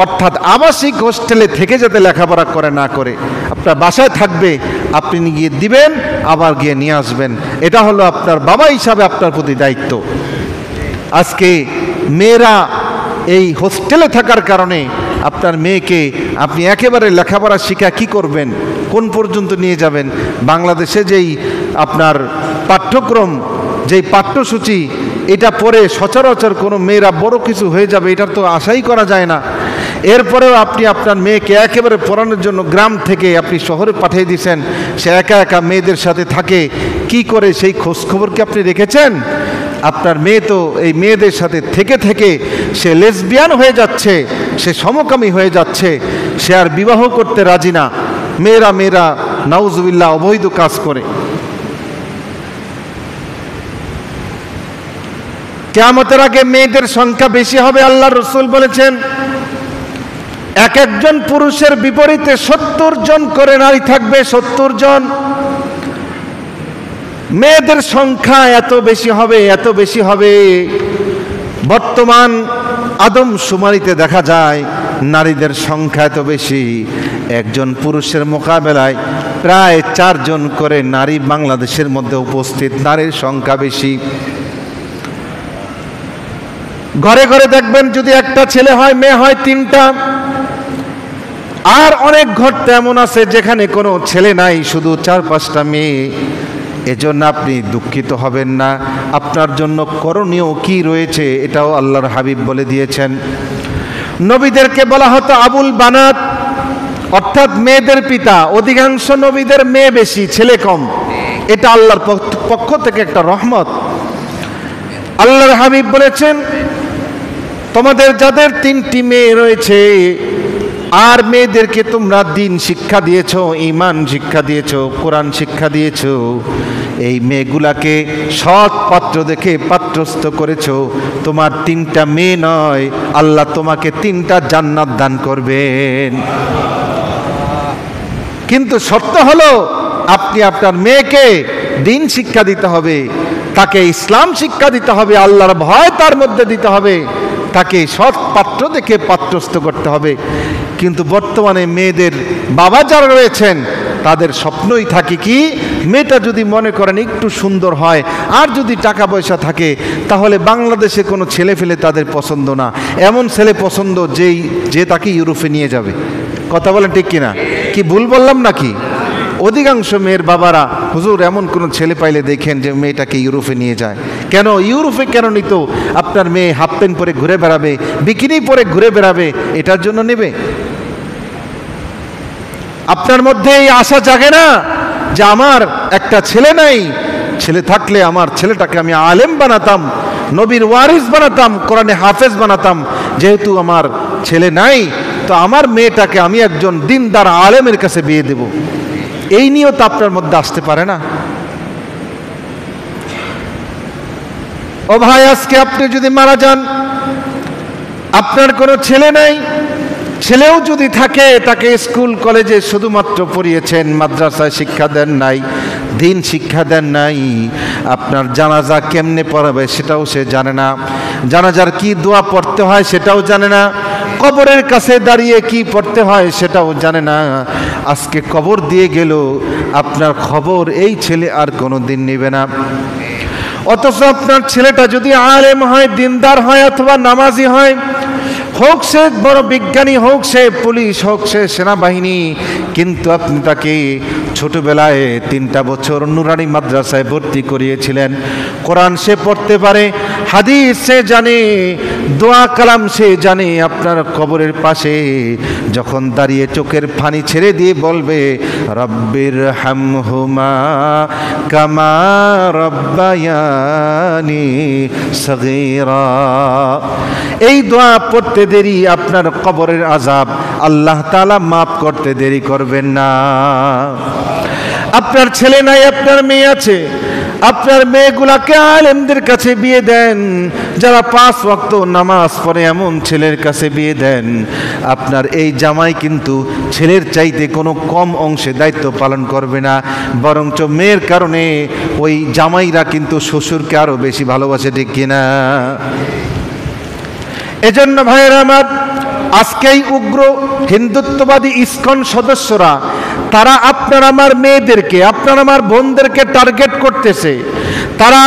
অর্থাৎ আবাসিক হোস্টেলে থেকে যাতে লেখাপড়া করে না করে, আপনার বাসায় থাকবে, আপনি গিয়ে দিবেন, আবার গিয়ে নিয়ে আসবেন। এটা হলো আপনার বাবা হিসাবে আপনার প্রতি দায়িত্ব। আজকে মেয়েরা এই হোস্টেলে থাকার কারণে আপনার মেয়েকে আপনি একেবারে লেখাপড়া শিখা কি করবেন, কোন পর্যন্ত নিয়ে যাবেন? বাংলাদেশে যেই আপনার পাঠ্যক্রম, যেই পাঠ্যসূচি, এটা পড়ে সচরাচর কোনো মেয়েরা বড় কিছু হয়ে যাবে এটার তো আশাই করা যায় না। এরপরেও আপনি আপনার মেয়েকে একেবারে পড়ানোর জন্য গ্রাম থেকে আপনি শহরে পাঠিয়ে দিয়েছেন, সে একা একা মেয়েদের সাথে থাকে, কি করে সেই খোঁজখবর কি আপনি রেখেছেন? আপনার মেয়ে তো এই মেয়েদের সাথে থেকে থেকে সে লেসবিয়ান হয়ে যাচ্ছে, সে সমকামী হয়ে যাচ্ছে, সে আর বিবাহ করতে রাজি না। মেয়েরা নাউজুবিল্লাহ অবৈধ কাজ করে। কিয়ামতের আগে মেয়েদের সংখ্যা বেশি হবে। আল্লাহর রাসূল বলেছেন, এক একজন পুরুষের বিপরীতে 70 জন করে নারী থাকবে, 70 জন। মেয়েদের সংখ্যা এত বেশি হবে। বর্তমান আদমশুমারিতে দেখা যায় নারীদের সংখ্যা এত বেশি, একজন পুরুষের মোকাবেলায় প্রায় 4 জন করে নারী বাংলাদেশের মধ্যে উপস্থিত। নারীর সংখ্যা বেশি। ঘরে ঘরে দেখবেন যদি একটা ছেলে হয়, মেয়ে হয় 3টা। আর অনেক ঘর তেমন আছে যেখানে কোনো ছেলে নাই, শুধু 4-5টা মেয়ে। এজন্য আপনি দুঃখিত হবেন না। আপনার জন্য করণীয় কি রয়েছে এটাও আল্লাহর হাবিব বলে দিয়েছেন। নবীদেরকে বলা হতো আবুল বানাত, অর্থাৎ মেয়েদের পিতা। অধিকাংশ নবীদের মেয়ে বেশি, ছেলে কম। এটা আল্লাহর পক্ষ থেকে একটা রহমত। আল্লাহর হাবিব বলেছেন, তোমাদের যাদের 3টি মেয়ে রয়েছে আর মেয়েদেরকে তোমরা দিন শিক্ষা দিয়েছ, ঈমান শিক্ষা দিয়েছ, কোরআন শিক্ষা দিয়েছ, এই মেয়েগুলাকে সৎ পাত্র দেখে পাত্রস্থ করেছ, তোমার 3টা মেয়ে নয়, আল্লাহ তোমাকে 3টা জান্নাত দান করবেন। কিন্তু শর্ত হলো আপনি আপনার মেয়েকে দিন শিক্ষা দিতে হবে, তাকে ইসলাম শিক্ষা দিতে হবে, আল্লাহর ভয় তার মধ্যে দিতে হবে, তাকে সৎ পাত্র দেখে পাত্রস্থ করতে হবে। কিন্তু বর্তমানে মেয়েদের বাবা যারা রয়েছেন তাদের স্বপ্নই থাকে কি, মেয়েটা যদি মনে করেন একটু সুন্দর হয় আর যদি টাকা পয়সা থাকে, তাহলে বাংলাদেশে কোনো ছেলে ফেলে তাদের পছন্দ না, এমন ছেলে পছন্দ যে তাকে ইউরোপে নিয়ে যাবে। কথা বলেন ঠিক কিনা? কি ভুল বললাম নাকি? অধিকাংশ মেয়ের বাবারা, হুজুর এমন কোনো ছেলে পাইলে দেখেন যে মেয়েটাকে ইউরোপে নিয়ে যায়। কেন ইউরোপে কেন নিত? আপনার মেয়ে হাফ প্যান্ট পরে ঘুরে বেড়াবে, বিকিনি পরে ঘুরে বেড়াবে, এটার জন্য নেবে? আপনার মধ্যে এই আশা জাগে না যে আমার একটা ছেলে নাই, ছেলে থাকলে আমার ছেলেটাকে আমি আলেম বানাতাম, নবীর ওয়ারিস বানাতাম, কোরআনে হাফেজ বানাতাম। যেহেতু আমার ছেলে নাই, তো আমার মেয়েটাকে আমি একজন দিনদার আলেমের কাছে বিয়ে দেব। এই নিয়ত আপনার মধ্যে আসতে পারে না? ও ভাই, আজকে আপনি যদি মারা যান, আপনার কোনো ছেলে নাই, ছেলেও যদি থাকে তাকে স্কুল কলেজে শুধুমাত্র পড়িয়েছেন, মাদ্রাসায় শিক্ষা দেন নাই, দিন শিক্ষা দেন নাই। আপনার জানাজা কেমনে পড়াবে সেটাও সে জানে না, জানাজার কি দোয়া পড়তে হয় সেটাও জানে না, কবরের কাছে দাঁড়িয়ে কি পড়তে হয় সেটাও জানে না। আজকে কবর দিয়ে গেল, আপনার খবর এই ছেলে আর কোনো দিন নেবে না। অথচ আপনার ছেলেটা যদি আলেম হয়, দিনদার হয়, অথবা নামাজি হয়, হোক সে বড় বিজ্ঞানী, হোক সে পুলিশ, হোক সে সেনাবাহিনী, কিন্তু আপনি তাকে ছোটবেলায় 3টা বছর নুরানি মাদ্রাসায় ভর্তি করিয়েছিলেন। কোরআন সে পড়তে পারে, হাদিস সে জানে, দোয়া কালাম সে জানে। আপনার কবরের পাশে যখন দাঁড়িয়ে চোখের পানি ছেড়ে দিয়ে বলবে, রব্বির হামহুমা কামা রব্বায়ানি সগীরা, এই দোয়া পড়তে দেরি আপনার কবরের আযাব আল্লাহ তাআলা মাফ করতে দেরি করবেন না। আপনার ছেলে নাই, আপনার মেয়ে আছে, আপনার মেয়েগুলাকে আলেমদের কাছে বিয়ে দেন, যারা 5 ওয়াক্ত নামাজ পড়ে এমন ছেলের কাছে বিয়ে দেন। আপনার এই জামাই কিন্তু ছেলের চাইতে কোনো কম অংশে দায়িত্ব পালন করবে না, বরঞ্চ মেয়ের কারণে ওই জামাইরা কিন্তু শ্বশুরকে আরো বেশি ভালোবাসে, ঠিক কিনা? এজন্য ভাইয়েরা আমার, আজকেই উগ্র হিন্দুত্ববাদী ইসকন সদস্যরা তারা আপনার আমার মেয়েদেরকে, আপনার আমার বোনদেরকে টার্গেট করতেছে। তারা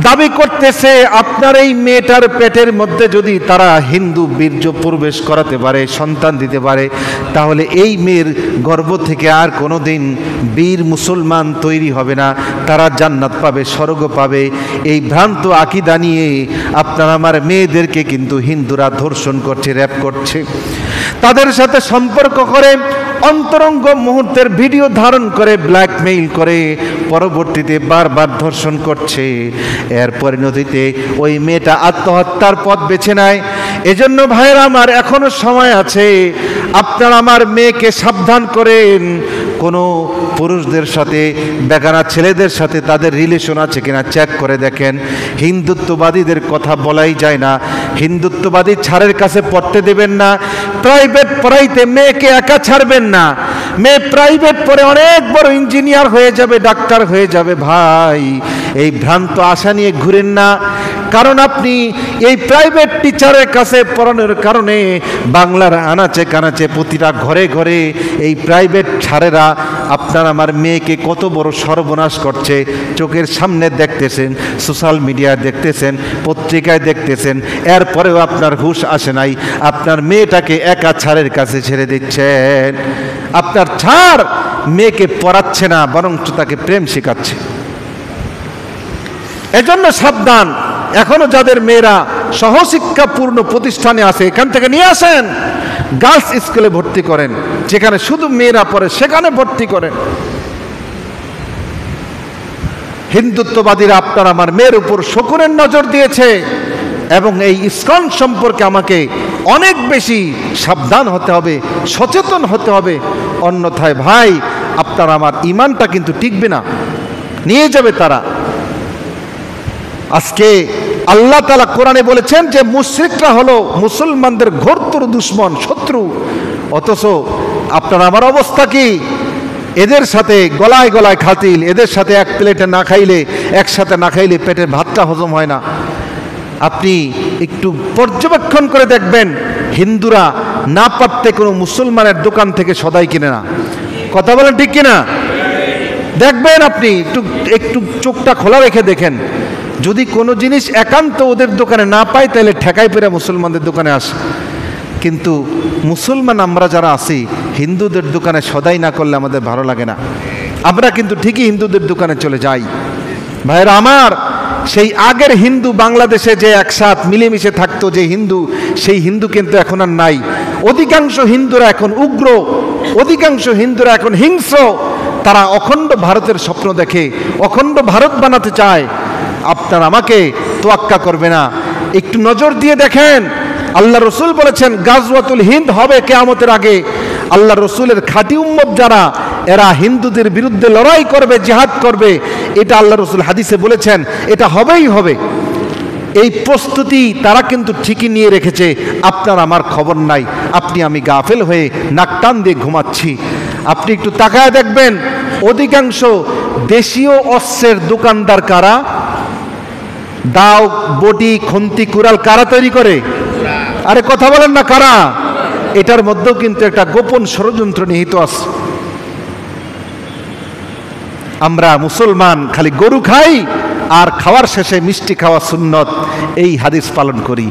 দাবি করতেছে আপনার এই মেয়েটার পেটের মধ্যে যদি তারা হিন্দু বীর্য প্রবেশ করাতে পারে, সন্তান দিতে পারে, তাহলে এই মেয়ের গর্ভ থেকে আর কোনো দিন বীর মুসলমান তৈরি হবে না, তারা জান্নাত পাবে, স্বর্গ পাবে। এই ভ্রান্ত আকীদা নিয়ে আপনার আমার মেয়েদেরকে কিন্তু হিন্দুরা ধর্ষণ করছে, র্যাপ করছে, তাদের সাথে সম্পর্ক করে, অন্তরঙ্গ মুহূর্তের ভিডিও ধারণ করে, ব্ল্যাকমেইল করে, পরবর্তীতে বারবার ধর্ষণ করছে। এর পরিণতিতে ওই মেয়েটা আত্মহত্যার পথ বেছে নেয়। এজন্য ভাইয়েরা আমার, এখনো সময় আছে, আপনার আমার মেয়েকে সাবধান করেন। কোনো পুরুষদের সাথে, বেগানা ছেলেদের সাথে তাদের রিলেশন আছে কিনা চেক করে দেখেন। হিন্দুত্ববাদীদের কথা বলাই যায় না, হিন্দুত্ববাদী ছাড়ের কাছে পড়তে দেবেন না, প্রাইভেট পড়াইতে মেয়েকে একা ছাড়বেন না। মেয়ে প্রাইভেট পড়ে অনেক বড় ইঞ্জিনিয়ার হয়ে যাবে, ডাক্তার হয়ে যাবে। ভাই, এই ভ্রান্ত আশা নিয়ে ঘুরেন না, কারণ আপনি এই প্রাইভেট টিচারের কাছে পড়ানোর কারণে বাংলার আনাচে কানাচে প্রতিটা ঘরে ঘরে এই প্রাইভেট ছাড়েরা আপনার আমার মেয়েকে কত বড় সর্বনাশ করছে। চোখের সামনে দেখতেছেন, সোশ্যাল মিডিয়ায় দেখতেছেন, পত্রিকায় দেখতেছেন, এরপরেও আপনার হুঁশ আসে নাই। আপনার মেয়েটাকে একা ছাড়ের কাছে ছেড়ে দিচ্ছেন। আপনার ছাড় মেয়েকে পড়াচ্ছে না, বরং তাকে প্রেম শেখাচ্ছে। এজন্য সাবধান। এখনো যাদের মেয়েরা সহশিক্ষাপূর্ণ প্রতিষ্ঠানে আছে, এখান থেকে নিয়ে আসেন, গার্লস স্কুলে ভর্তি করেন, যেখানে শুধু মেয়েরা পড়ে সেখানে ভর্তি করেন। হিন্দুত্ববাদীরা আপনার আমার মেয়ের উপর শকুনের নজর দিয়েছে, এবং এই ইসকন সম্পর্কে আমাকে অনেক বেশি সাবধান হতে হবে, সচেতন হতে হবে। অন্যথায় ভাই, আপনার আমার ইমানটা কিন্তু টিকবে না, নিয়ে যাবে তারা। আজকে আল্লাহ তাআলা কোরআনে বলেছেন যে মুশরিকরা হলো মুসলমানদের ঘোরতর দুশমন, শত্রু। অথচ আপনার আমার অবস্থা কি? এদের সাথে গলায় গলায় খাতিল, এদের সাথে এক প্লেটে না খাইলে, একসাথে না খাইলে পেটের ভাতটা হজম হয় না। আপনি একটু পর্যবেক্ষণ করে দেখবেন, হিন্দুরা না পারতে কোনো মুসলমানের দোকান থেকে সদাই কিনে না। কথা বলেন ঠিক কিনা? দেখবেন আপনি একটু চোখটা খোলা রেখে দেখেন, যদি কোনো জিনিস একান্ত ওদের দোকানে না পায় তাহলে ঠেকাই পেরে মুসলমানদের দোকানে আসে। কিন্তু মুসলমান আমরা যারা আছি, হিন্দুদের দোকানে সদাই না করলে আমাদের ভালো লাগে না। আমরা কিন্তু ঠিকই হিন্দুদের দোকানে চলে যাই। ভাইরা আমার, সেই আগের হিন্দু বাংলাদেশে যে একসাথ মিলেমিশে থাকতো যে হিন্দু, সেই হিন্দু কিন্তু এখন আর নাই। অধিকাংশ হিন্দুরা এখন উগ্র, অধিকাংশ হিন্দুরা এখন হিংস্র। তারা অখণ্ড ভারতের স্বপ্ন দেখে, অখণ্ড ভারত বানাতে চায়। আপনার আমাকে তোয়াক্কা করবে না। একটু নজর দিয়ে দেখেন, আল্লাহ রসুল বলেছেন গাজওয়াতুল হিন্দ হবে কিয়ামতের আগে। আল্লাহ রসুলের খাঁটি উম্মত যারা, এরা হিন্দুদের বিরুদ্ধে লড়াই করবে, জিহাদ করবে। এটা আল্লাহ রসুল হাদিসে বলেছেন, এটা হবেই হবে। এই প্রস্তুতি তারা কিন্তু ঠিকই নিয়ে রেখেছে, আপনার আমার খবর নাই, আপনি আমি গাফেল হয়ে নাক টান দিয়ে ঘুমাচ্ছি। আপনি একটু তাকায় দেখবেন অধিকাংশ দেশীয় অস্ত্রের দোকানদার কারা? দাও, বটি, খন্তি, কুড়াল কারা তৈরি করে? আরে কথা বলেন না, কারা? এটার মধ্যেও কিন্তু একটা গোপন ষড়যন্ত্র নিহিত আছে। আমরা মুসলমান খালি গরু খাই আর খাওয়ার শেষে মিষ্টি খাওয়া সুন্নত, এই হাদিস পালন করি,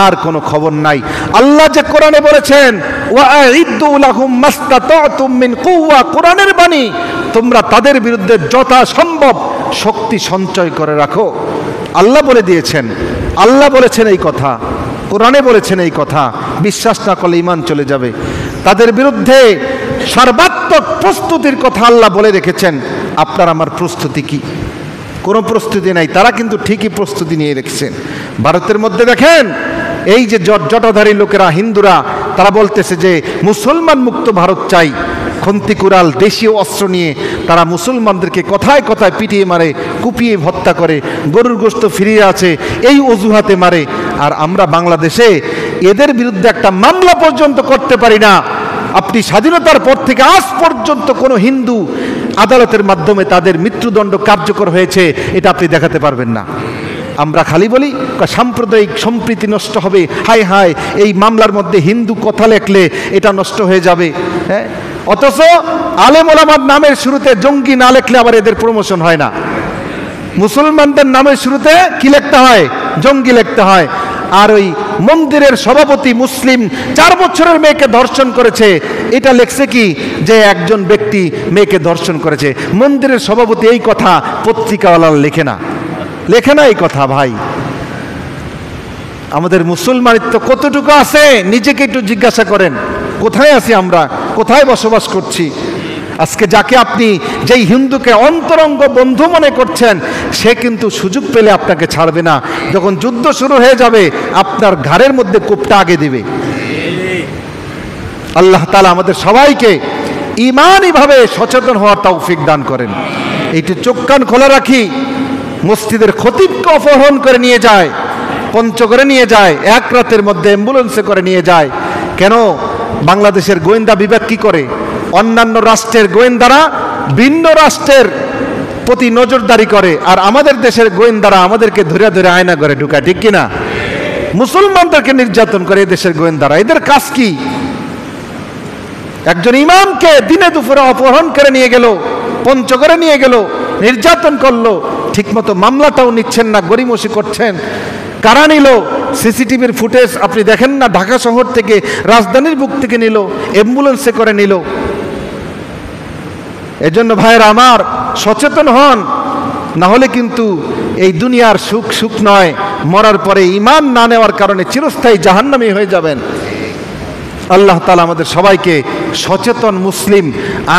আর কোনো খবর নাই। আল্লাহ যে কোরআনে বলেছেন ওয়াইদ্দু লাহুম মাসতাতাতুম মিন কুওয়া, কোরআনের বাণী, তোমরা তাদের বিরুদ্ধে যথাসম্ভব শক্তি সঞ্চয় করে রাখো। আল্লাহ বলে দিয়েছেন, আল্লাহ বলেছেন এই কথা, কোরআনে বলেছেন এই কথা। বিশ্বাস না করলে ঈমান চলে যাবে। তাদের বিরুদ্ধে সর্বাত্মক প্রস্তুতির কথা আল্লাহ বলে রেখেছেন। আপনার আমার প্রস্তুতি কি? কোনো প্রস্তুতি নাই। তারা কিন্তু ঠিকই প্রস্তুতি নিয়ে রেখেছেন। ভারতের মধ্যে দেখেন এই যে জটাধারী লোকেরা, হিন্দুরা, তারা বলতেছে যে মুসলমান মুক্ত ভারত চাই। খন্তি কুড়াল দেশীয় অস্ত্র নিয়ে তারা মুসলমানদেরকে কথায় কথায় পিটিয়ে মারে, কুপিয়ে হত্যা করে, গরুর গোশত ফিরিয়ে আছে এই অজুহাতে মারে। আর আমরা বাংলাদেশে এদের বিরুদ্ধে একটা মামলা পর্যন্ত করতে পারি না। আপনি স্বাধীনতার পর থেকে আজ পর্যন্ত কোনো হিন্দু আদালতের মাধ্যমে তাদের মৃত্যুদণ্ড কার্যকর হয়েছে এটা আপনি দেখাতে পারবেন না। আমরা খালি বলি সাম্প্রদায়িক সম্প্রীতি নষ্ট হবে, হায় হায় এই মামলার মধ্যে হিন্দু কথা লেখলে এটা নষ্ট হয়ে যাবে। হ্যাঁ, অথচ আলেম ওলামার নামের শুরুতে জঙ্গি না লেখলে আবার এদের প্রমোশন হয় না। মুসলমানদের নামের শুরুতে কি লিখতে হয়? জঙ্গি লিখতে হয়। আর ওই মন্দিরের সভাপতি মুসলিম 4 বছরের মেয়েকে ধর্ষণ করেছে, এটা লেখছে কি যে একজন ব্যক্তি মেয়েকে ধর্ষণ করেছে। মন্দিরের সভাপতি এই কথা পত্রিকাওয়ালা লেখে না, লেখে না এই কথা। ভাই, আমাদের মুসলমানিত্ব কতটুকু আছে নিজেকে একটু জিজ্ঞাসা করেন। কোথায় আছি আমরা? কোথায় বসবাস করছি? আজকে যাকে আপনি যেই হিন্দুকে অন্তরঙ্গ বন্ধু মনে করছেন, সে কিন্তু সুযোগ পেলে আপনাকে ছাড়বে না। যখন যুদ্ধ শুরু হয়ে যাবে আপনার ঘাড়ের মধ্যে কোপটা আগে দিবে। আল্লাহ তাআলা আমাদের সবাইকে ঈমানীভাবে সচেতন হওয়ার তৌফিক দান করেন। এইটি চোখ কান খোলা রাখি। মসজিদের খতিবকে অপহরণ করে নিয়ে যায়, পঞ্চগড়ে নিয়ে যায়, এক রাতের মধ্যে অ্যাম্বুলেন্সে করে নিয়ে যায়। কেন? বাংলাদেশের গোয়েন্দা বিভাগ কি করে? অন্যান্য রাষ্ট্রের গোয়েন্দারা ভিন্ন রাষ্ট্রের প্রতি নজরদারি করে, আর আমাদের দেশের গোয়েন্দারা আমাদেরকে ধরে ধরে আয়না করে ঢুকায়, ঠিক কিনা? মুসলমানদেরকে নির্যাতন করে দেশের গোয়েন্দারা। এদের কাজ কি? একজন ইমামকে দিনে দুপুরে অপহরণ করে নিয়ে গেল, পঞ্চগড়ে নিয়ে গেল, নির্যাতন করলো, ঠিকমতো মামলাটাও নিচ্ছেন না, গড়িমসি করছেন। কারা নিল? সিসিটিভির ফুটেজ আপনি দেখেন না? ঢাকা শহর থেকে, রাজধানীর বুক থেকে নিল, অ্যাম্বুলেন্সে করে নিল। এজন্য ভাইয়েরা আমার, সচেতন হন, না হলে কিন্তু এই দুনিয়ার সুখ সুখ নয়, মরার পরে ঈমান না নেওয়ার কারণে চিরস্থায়ী জাহান্নামী হয়ে যাবেন। আল্লাহ তাআলা আমাদের সবাইকে সচেতন মুসলিম,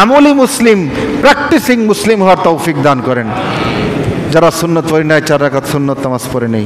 আমলি মুসলিম, প্র্যাকটিসিং মুসলিম হওয়ার তৌফিক দান করেন। যারা সুন্নত পড়ে নাই, 4 রাকাত সুন্নত নামাজ পড়ে নেই।